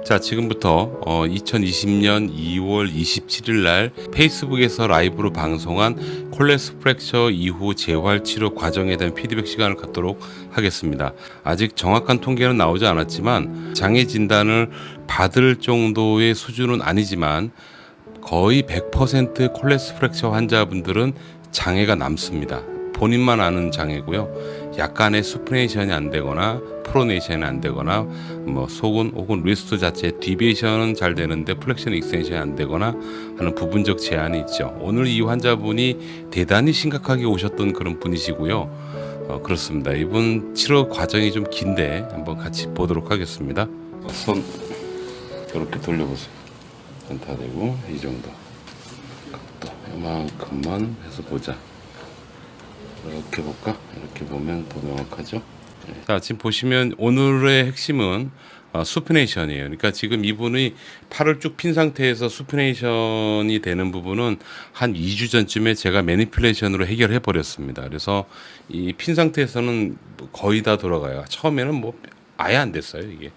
자, 지금부터 2020년 2월 27일 날 페이스북에서 라이브로 방송한 콜레스 프랙처 이후 재활 치료 과정에 대한 피드백 시간을 갖도록 하겠습니다. 아직 정확한 통계는 나오지 않았지만 장애 진단을 받을 정도의 수준은 아니지만 거의 100% 콜레스 프랙처 환자분들은 장애가 남습니다. 본인만 아는 장애고요. 약간의 수프레이션이 안 되거나 프로네이션이 안 되거나 뭐 속은 혹은 리스트 자체 디비에이션은 잘 되는데 플렉션 익스텐션이 안 되거나 하는 부분적 제한이 있죠. 오늘 이 환자분이 대단히 심각하게 오셨던 그런 분이시고요. 그렇습니다. 이분 치료 과정이 좀 긴데 한번 같이 보도록 하겠습니다. 손 이렇게 돌려보세요. 다 되고 이 정도 각도 이만큼만 해서 보자. 이렇게 볼까? 이렇게 보면 더 명확하죠? 네. 자, 지금 보시면 오늘의 핵심은 수피네이션이에요. 그러니까 지금 이분이 팔을 쭉 핀 상태에서 수피네이션이 되는 부분은 한 2주 전쯤에 제가 매니플레이션으로 해결해 버렸습니다. 그래서 이 핀 상태에서는 거의 다 돌아가요. 처음에는 뭐 아예 안 됐어요, 이게.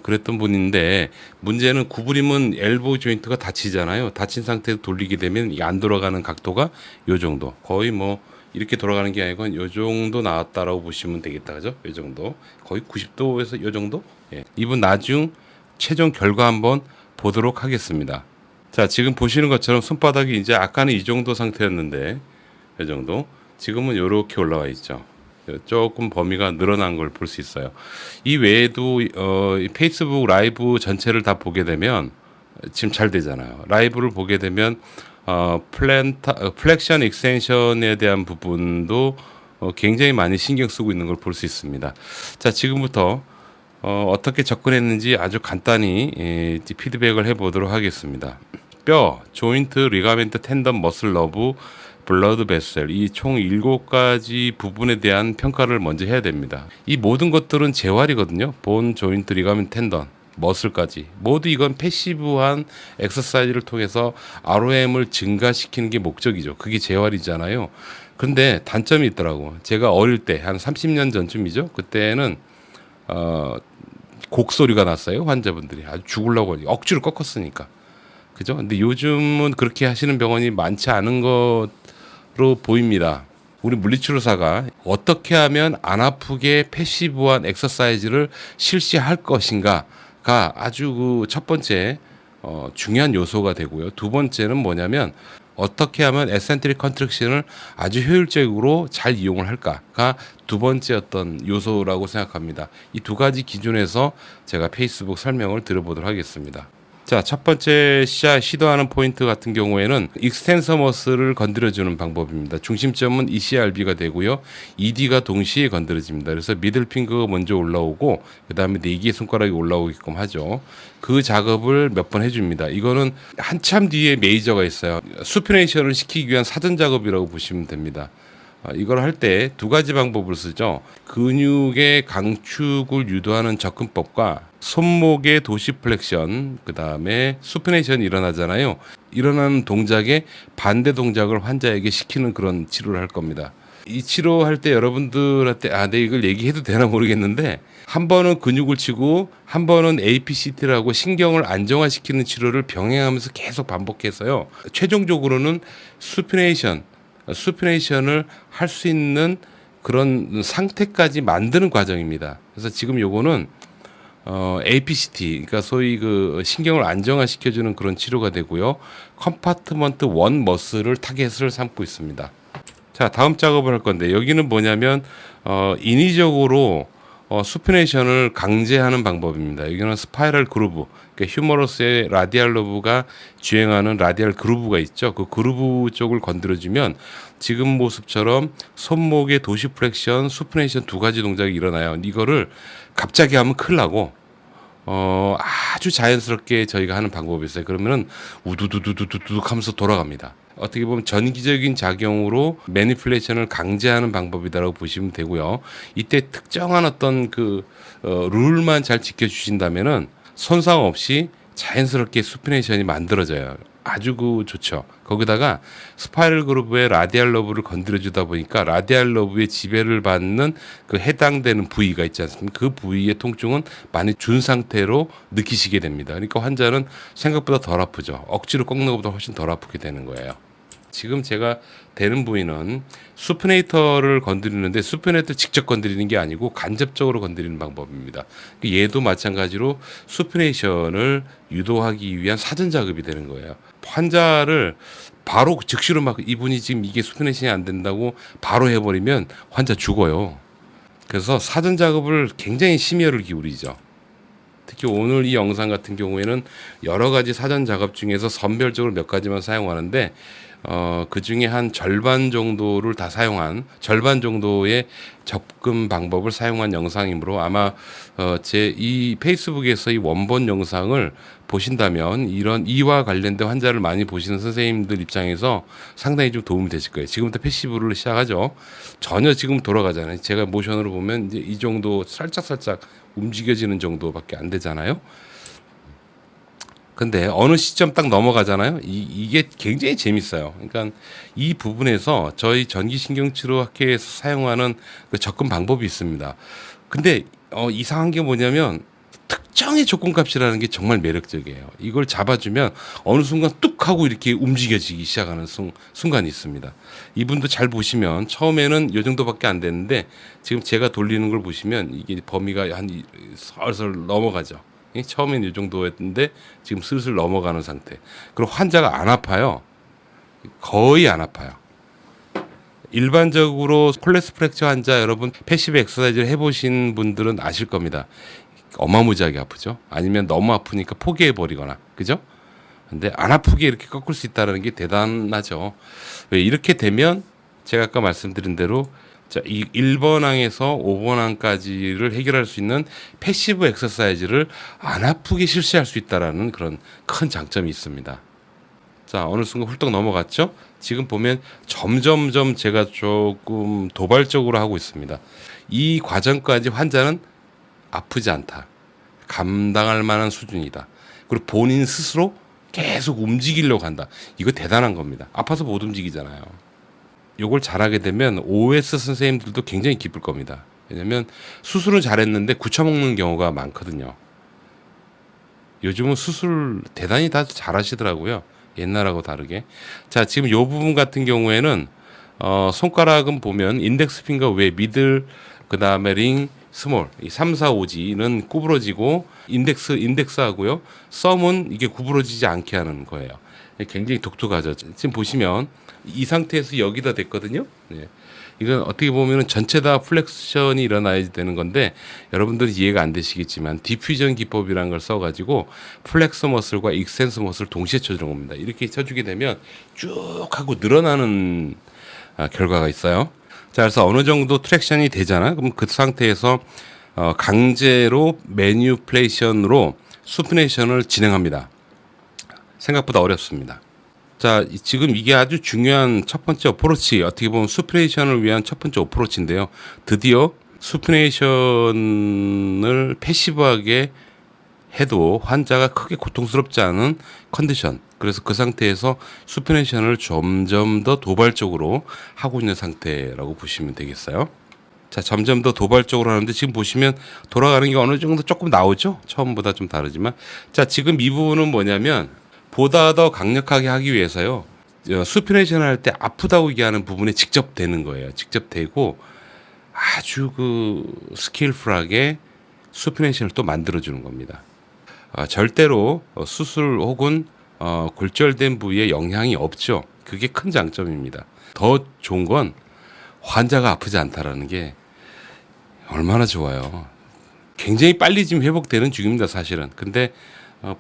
그랬던 분인데 문제는 구부리면 엘보 조인트가 다치잖아요. 다친 상태에서 돌리게 되면 이 안 돌아가는 각도가 요 정도. 거의 뭐 이렇게 돌아가는 게 아니고 요 정도 나왔다라고 보시면 되겠다. 그죠? 요 정도. 거의 90도에서 요 정도? 예. 이분 나중 최종 결과 한번 보도록 하겠습니다. 자, 지금 보시는 것처럼 손바닥이 이제 아까는 이 정도 상태였는데 이 정도. 지금은 요렇게 올라와 있죠. 조금 범위가 늘어난 걸 볼 수 있어요. 이 외에도 페이스북 라이브 전체를 다 보게 되면 지금 잘 되잖아요. 라이브를 보게 되면 플렉션 익스텐션에 대한 부분도 굉장히 많이 신경 쓰고 있는 걸 볼 수 있습니다. 자, 지금부터 어떻게 접근했는지 아주 간단히 피드백을 해보도록 하겠습니다. 뼈, 조인트, 리가멘트, 텐던, 머슬, 러브, 블러드 베셀 이 총 7가지 부분에 대한 평가를 먼저 해야 됩니다. 이 모든 것들은 재활이거든요. 본, 조인트, 리가멘트, 텐던, 머슬까지 모두 이건 패시브한 엑서사이즈를 통해서 ROM을 증가시키는 게 목적이죠. 그게 재활이잖아요. 근데 단점이 있더라고. 제가 어릴 때 한 30년 전쯤이죠. 그때는 곡소리가 났어요. 환자분들이 아주 죽으려고 억지로 꺾었으니까. 그죠? 근데 요즘은 그렇게 하시는 병원이 많지 않은 것으로 보입니다. 우리 물리치료사가 어떻게 하면 안 아프게 패시브한 엑서사이즈를 실시할 것인가가 아주 그 첫 번째 중요한 요소가 되고요. 두 번째는 뭐냐면 어떻게 하면 에센트릭 컨트랙션을 아주 효율적으로 잘 이용을 할까가 두 번째 어떤 요소라고 생각합니다. 이 두 가지 기준에서 제가 페이스북 설명을 드려보도록 하겠습니다. 자, 첫 번째 시도하는 포인트 같은 경우에는 익스텐서 머슬을 건드려주는 방법입니다. 중심점은 ECRB가 되고요. ED가 동시에 건드려집니다. 그래서 미들 핑거가 먼저 올라오고 그 다음에 4개의 손가락이 올라오게끔 하죠. 그 작업을 몇 번 해줍니다. 이거는 한참 뒤에 메이저가 있어요. 수피네이션을 시키기 위한 사전 작업이라고 보시면 됩니다. 이걸 할 때 두 가지 방법을 쓰죠. 근육의 강축을 유도하는 접근법과 손목의 도시플렉션, 그 다음에 수피네이션이 일어나잖아요. 일어나는 동작의 반대 동작을 환자에게 시키는 그런 치료를 할 겁니다. 이 치료할 때 여러분들한테 내가 이걸 얘기해도 되나 모르겠는데 한 번은 근육을 치고 한 번은 APCT라고 신경을 안정화시키는 치료를 병행하면서 계속 반복해서요. 최종적으로는 수피네이션을 할 수 있는 그런 상태까지 만드는 과정입니다. 그래서 지금 요거는 APCT, 그러니까 소위 그 신경을 안정화시켜주는 그런 치료가 되고요. 컴파트먼트 1 머슬을 타겟을 삼고 있습니다. 자, 다음 작업을 할 건데 여기는 뭐냐면 인위적으로 수피네이션을 강제하는 방법입니다. 여기는 스파이럴 그루브, 그러니까 휴머러스의 라디알 러브가 주행하는 라디알 그루브가 있죠. 그 그루브 쪽을 건드려주면 지금 모습처럼 손목의 도시플렉션, 수피네이션 두 가지 동작이 일어나요. 이거를 갑자기 하면 큰일 나고 아주 자연스럽게 저희가 하는 방법이 있어요. 그러면은 우두두두두두둑 하면서 돌아갑니다. 어떻게 보면 전기적인 작용으로 매니플레이션을 강제하는 방법이다라고 보시면 되고요. 이때 특정한 어떤 그 룰만 잘 지켜주신다면은 손상 없이 자연스럽게 수피네이션이 만들어져요. 아주 좋죠. 거기다가 스파이럴 그루브의 라디알 러브를 건드려주다 보니까 라디알 러브의 지배를 받는 그 해당되는 부위가 있지 않습니까? 그 부위의 통증은 많이 준 상태로 느끼시게 됩니다. 그러니까 환자는 생각보다 덜 아프죠. 억지로 꺾는 것보다 훨씬 덜 아프게 되는 거예요. 지금 제가 대는 부위는 수프네이터를 건드리는데 수프네이터 직접 건드리는 게 아니고 간접적으로 건드리는 방법입니다. 얘도 마찬가지로 수프네이션을 유도하기 위한 사전 작업이 되는 거예요. 환자를 바로 즉시로 막 이분이 지금 이게 수프네이션이 안 된다고 바로 해버리면 환자 죽어요. 그래서 사전 작업을 굉장히 심혈을 기울이죠. 특히 오늘 이 영상 같은 경우에는 여러 가지 사전 작업 중에서 선별적으로 몇 가지만 사용하는데 그 중에 한 절반 정도를 다 사용한 절반 정도의 접근 방법을 사용한 영상이므로 아마 제 이 페이스북에서 이 원본 영상을 보신다면 이런 이와 관련된 환자를 많이 보시는 선생님들 입장에서 상당히 좀 도움이 되실 거예요. 지금부터 패시브를 시작하죠. 전혀 지금 돌아가잖아요. 제가 모션으로 보면 이제 이 정도 살짝 움직여지는 정도밖에 안 되잖아요. 근데 어느 시점 딱 넘어가잖아요. 이게 굉장히 재밌어요. 그러니까 이 부분에서 저희 전기신경치료학회에서 사용하는 그 접근 방법이 있습니다. 근데 이상한 게 뭐냐면 특정의 조건값이라는 게 정말 매력적이에요. 이걸 잡아주면 어느 순간 뚝 하고 이렇게 움직여지기 시작하는 순간이 있습니다. 이분도 잘 보시면 처음에는 이 정도밖에 안 됐는데 지금 제가 돌리는 걸 보시면 이게 범위가 한 슬슬 넘어가죠. 처음엔 이 정도였는데 지금 슬슬 넘어가는 상태. 그리고 환자가 안 아파요. 거의 안 아파요. 일반적으로 콜레스 프랙처 환자 여러분 패시브 엑서사이즈를 해보신 분들은 아실 겁니다. 어마무지하게 아프죠. 아니면 너무 아프니까 포기해버리거나 그죠? 근데 안 아프게 이렇게 꺾을 수 있다는 게 대단하죠. 왜 이렇게 되면 제가 아까 말씀드린 대로 자, 이 1번 항에서 5번 항까지를 해결할 수 있는 패시브 엑서사이즈를 안 아프게 실시할 수 있다라는 그런 큰 장점이 있습니다. 자, 어느 순간 훌떡 넘어갔죠? 지금 보면 점점점 제가 조금 도발적으로 하고 있습니다. 이 과정까지 환자는 아프지 않다. 감당할 만한 수준이다. 그리고 본인 스스로 계속 움직이려고 한다. 이거 대단한 겁니다. 아파서 못 움직이잖아요. 요걸 잘하게 되면 OS 선생님들도 굉장히 기쁠 겁니다. 왜냐면 수술은 잘했는데 굳혀먹는 경우가 많거든요. 요즘은 수술 대단히 다 잘하시더라고요. 옛날하고 다르게. 자, 지금 요 부분 같은 경우에는 손가락은 보면 인덱스 핑거 외 미들 그다음에 링 스몰 이 3, 4, 5지는 구부러지고 인덱스하고요. 썸은 이게 구부러지지 않게 하는 거예요. 굉장히 독특하죠. 지금 보시면 이 상태에서 여기다 댔거든요. 네. 이건 어떻게 보면 전체 다 플렉션이 일어나야 되는 건데 여러분들이 이해가 안 되시겠지만 디퓨전 기법이라는 걸 써가지고 플렉서 머슬과 익센서 머슬을 동시에 쳐주는 겁니다. 이렇게 쳐주게 되면 쭉 하고 늘어나는 결과가 있어요. 자, 그래서 어느 정도 트랙션이 되잖아. 그럼 그 상태에서 강제로 매뉴플레이션으로 수프네이션을 진행합니다. 생각보다 어렵습니다. 자, 지금 이게 아주 중요한 첫 번째 어프로치, 어떻게 보면 수프네이션을 위한 첫 번째 어프로치인데요. 드디어 수프네이션을 패시브하게 해도 환자가 크게 고통스럽지 않은 컨디션. 그래서 그 상태에서 수프네이션을 점점 더 도발적으로 하고 있는 상태라고 보시면 되겠어요. 자, 점점 더 도발적으로 하는데 지금 보시면 돌아가는 게 어느 정도 조금 나오죠? 처음보다 좀 다르지만. 자, 지금 이 부분은 뭐냐면 보다 더 강력하게 하기 위해서요. 수피네이션을 할 때 아프다고 얘기하는 부분에 직접 되는 거예요. 직접 되고 아주 스킬풀하게 수피네이션을 또 만들어주는 겁니다. 절대로 수술 혹은 골절된 부위에 영향이 없죠. 그게 큰 장점입니다. 더 좋은 건 환자가 아프지 않다라는 게 얼마나 좋아요. 굉장히 빨리 지금 회복되는 중입니다, 사실은. 근데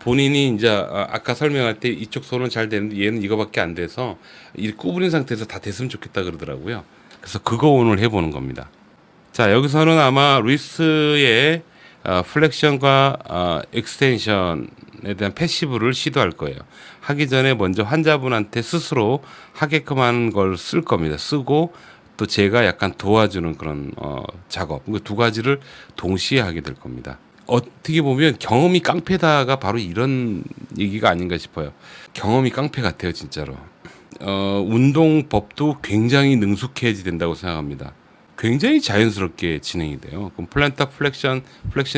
본인이 이제 아까 설명할 때 이쪽 손은 잘 되는데 얘는 이거밖에 안 돼서 이 구부린 상태에서 다 됐으면 좋겠다 그러더라고요. 그래서 그거 오늘 해보는 겁니다. 자, 여기서는 아마 리스트의 플렉션과 익스텐션에 대한 패시브를 시도할 거예요. 하기 전에 먼저 환자분한테 스스로 하게끔 하는 걸 쓸 겁니다. 쓰고 또 제가 약간 도와주는 그런 작업. 두 가지를 동시에 하게 될 겁니다. 어떻게 보면 경험이 깡패다가 바로 이런 얘기가 아닌가 싶어요. 경험이 깡패 같아요, 진짜로. 운동법도 굉장히 능숙해야 된다고 생각합니다. 굉장히 자연스럽게 진행이 돼요. 그럼 플랜터 플렉션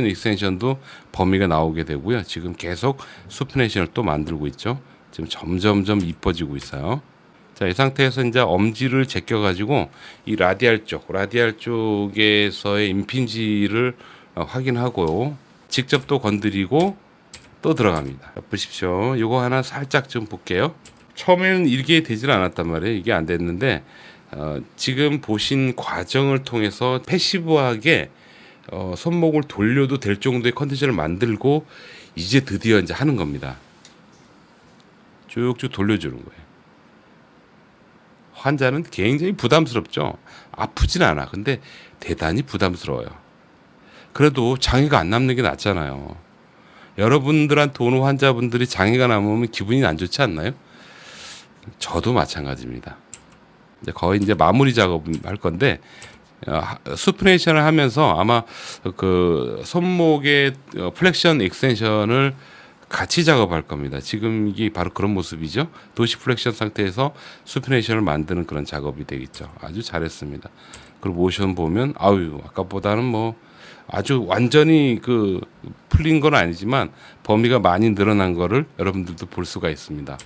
익스텐션도 범위가 나오게 되고요. 지금 계속 수프네이션을 또 만들고 있죠. 지금 점점점 이뻐지고 있어요. 자, 이 상태에서 이제 엄지를 제껴가지고 이 라디알 쪽에서의 임핀지를 확인하고 직접 또 건드리고 또 들어갑니다. 보십시오. 이거 하나 살짝 좀 볼게요. 처음에는 이게 되질 않았단 말이에요. 이게 안 됐는데 지금 보신 과정을 통해서 패시브하게 손목을 돌려도 될 정도의 컨디션을 만들고 이제 드디어 이제 하는 겁니다. 쭉쭉 돌려주는 거예요. 환자는 굉장히 부담스럽죠. 아프진 않아. 근데 대단히 부담스러워요. 그래도 장애가 안 남는 게 낫잖아요. 여러분들한테 오는 환자분들이 장애가 남으면 기분이 안 좋지 않나요? 저도 마찬가지입니다. 거의 이제 마무리 작업할 건데 수프네이션을 하면서 아마 그 손목의 플렉션 익스텐션을 같이 작업할 겁니다. 지금 이게 바로 그런 모습이죠. 도시 플렉션 상태에서 수프네이션을 만드는 그런 작업이 되겠죠. 아주 잘했습니다. 그리고 모션 보면 아까보다는 뭐 아주 완전히 그 풀린 건 아니지만 범위가 많이 늘어난 거를 여러분들도 볼 수가 있습니다.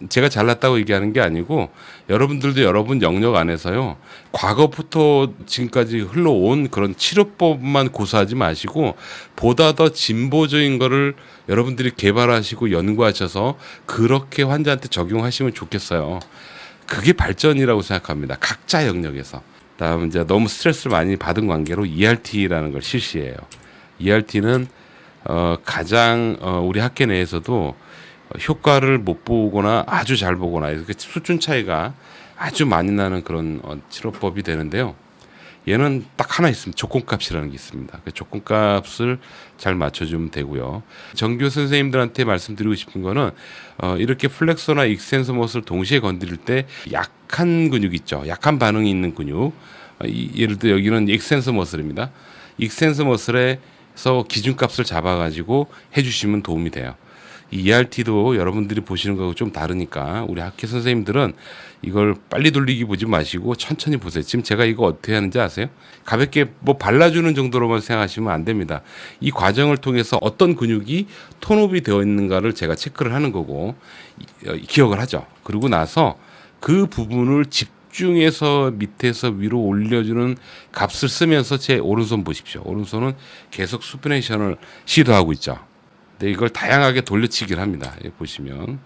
제가 잘났다고 얘기하는 게 아니고 여러분들도 여러분 영역 안에서요, 과거부터 지금까지 흘러온 그런 치료법만 고수하지 마시고 보다 더 진보적인 거를 여러분들이 개발하시고 연구하셔서 그렇게 환자한테 적용하시면 좋겠어요. 그게 발전이라고 생각합니다. 각자 영역에서. 다음 이제 너무 스트레스를 많이 받은 관계로 ERT라는 걸 실시해요. ERT는 가장 우리 학회 내에서도 효과를 못 보거나 아주 잘 보거나 이렇게 수준 차이가 아주 많이 나는 그런 치료법이 되는데요. 얘는 딱 하나 있습니다. 조건값이라는 게 있습니다. 그 조건값을 잘 맞춰주면 되고요. 정규 선생님들한테 말씀드리고 싶은 거는 이렇게 플렉서나 익스텐서 머슬을 동시에 건드릴 때 약한 근육 있죠. 약한 반응이 있는 근육. 예를 들어 여기는 익스텐서 머슬입니다. 익스텐서 머슬에서 기준값을 잡아가지고 해주시면 도움이 돼요. 이 ERT도 여러분들이 보시는 거하고 좀 다르니까 우리 학회 선생님들은 이걸 빨리 돌리기 보지 마시고 천천히 보세요. 지금 제가 이거 어떻게 하는지 아세요? 가볍게 뭐 발라주는 정도로만 생각하시면 안 됩니다. 이 과정을 통해서 어떤 근육이 톤업이 되어 있는가를 제가 체크를 하는 거고 기억을 하죠. 그리고 나서 그 부분을 집중해서 밑에서 위로 올려주는 값을 쓰면서 제 오른손 보십시오. 오른손은 계속 수프네이션을 시도하고 있죠. 네, 이걸 다양하게 돌려치기를 합니다. 여기 보시면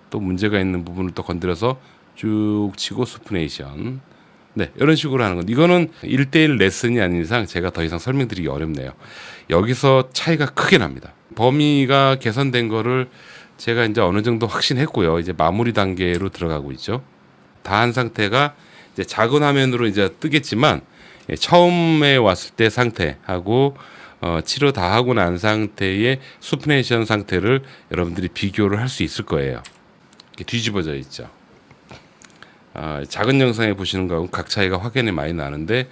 또 문제가 있는 부분을 또 건드려서 쭉 치고 수프네이션. 네, 이런 식으로 하는 건 이거는 1대1 레슨이 아닌 이상 제가 더 이상 설명드리기 어렵네요. 여기서 차이가 크게 납니다. 범위가 개선된 거를 제가 이제 어느 정도 확신했고요. 이제 마무리 단계로 들어가고 있죠. 다 한 상태가 이제 작은 화면으로 이제 뜨겠지만 처음에 왔을 때 상태하고 치료 다 하고 난 상태의 수프네이션 상태를 여러분들이 비교를 할 수 있을 거예요. 이렇게 뒤집어져 있죠. 작은 영상에 보시는 거하고 각 차이가 확연히 많이 나는데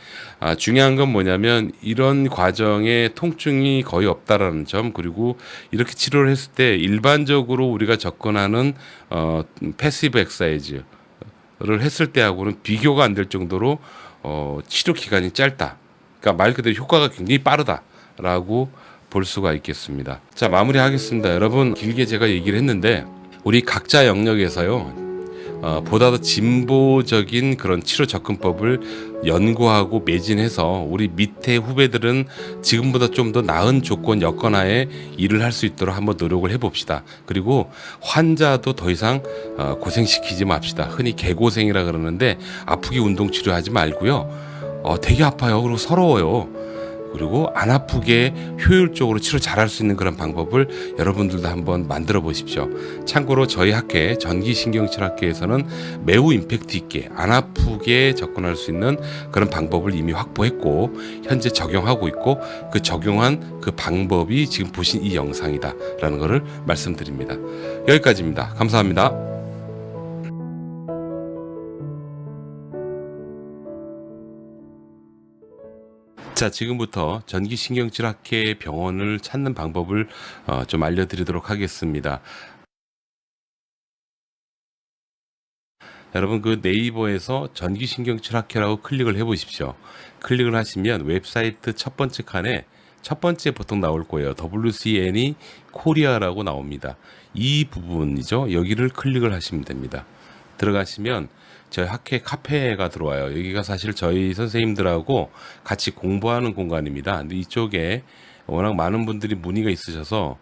중요한 건 뭐냐면 이런 과정에 통증이 거의 없다라는 점, 그리고 이렇게 치료를 했을 때 일반적으로 우리가 접근하는 패시브 엑사이즈를 했을 때하고는 비교가 안 될 정도로 치료 기간이 짧다. 그러니까 말 그대로 효과가 굉장히 빠르다. 라고 볼 수가 있겠습니다. 자, 마무리하겠습니다. 여러분, 길게 제가 얘기를 했는데 우리 각자 영역에서요 보다 더 진보적인 그런 치료 접근법을 연구하고 매진해서 우리 밑에 후배들은 지금보다 좀 더 나은 조건 여건하에 일을 할 수 있도록 한번 노력을 해봅시다. 그리고 환자도 더 이상 고생시키지 맙시다. 흔히 개고생이라 그러는데 아프게 운동 치료하지 말고요. 되게 아파요. 그리고 서러워요. 그리고 안 아프게 효율적으로 치료 잘할 수 있는 그런 방법을 여러분들도 한번 만들어 보십시오. 참고로 저희 학회 전기신경치료학회에서는 매우 임팩트 있게 안 아프게 접근할 수 있는 그런 방법을 이미 확보했고 현재 적용하고 있고 그 적용한 그 방법이 지금 보신 이 영상이다라는 것을 말씀드립니다. 여기까지입니다. 감사합니다. 자, 지금부터 전기신경질학회 병원을 찾는 방법을 좀 알려드리도록 하겠습니다. 여러분, 그 네이버에서 전기신경질학회라고 클릭을 해보십시오. 클릭을 하시면 웹사이트 첫 번째 칸에 첫 번째 보통 나올 거예요. WCN이 코리아라고 나옵니다. 이 부분이죠. 여기를 클릭을 하시면 됩니다. 들어가시면 저희 학회 카페가 들어와요. 여기가 사실 저희 선생님들하고 같이 공부하는 공간입니다. 근데 이쪽에 워낙 많은 분들이 문의가 있으셔서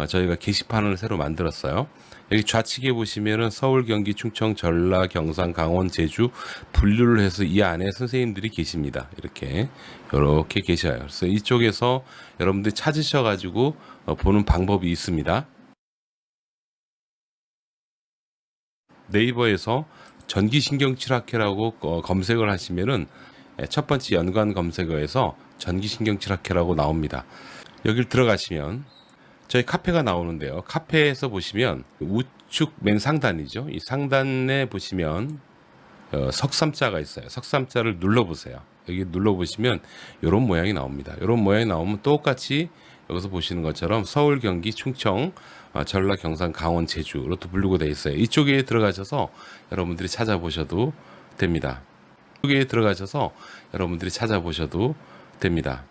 저희가 게시판을 새로 만들었어요. 여기 좌측에 보시면은 서울, 경기, 충청, 전라, 경상, 강원, 제주 분류를 해서 이 안에 선생님들이 계십니다. 이렇게 계셔요. 그래서 이쪽에서 여러분들이 찾으셔가지고 보는 방법이 있습니다. 네이버에서 전기신경질학회라고 검색을 하시면은 첫 번째 연관 검색어에서 전기신경질학회라고 나옵니다. 여길 들어가시면 저희 카페가 나오는데요. 카페에서 보시면 우측 맨 상단이죠. 이 상단에 보시면 석삼자가 있어요. 석삼자를 눌러보세요. 여기 눌러보시면 이런 모양이 나옵니다. 이런 모양이 나오면 똑같이 여기서 보시는 것처럼 서울, 경기, 충청, 전라, 경상, 강원, 제주로 또 분류가 되어 있어요. 이쪽에 들어가셔서 여러분들이 찾아보셔도 됩니다. 이쪽에 들어가셔서 여러분들이 찾아보셔도 됩니다.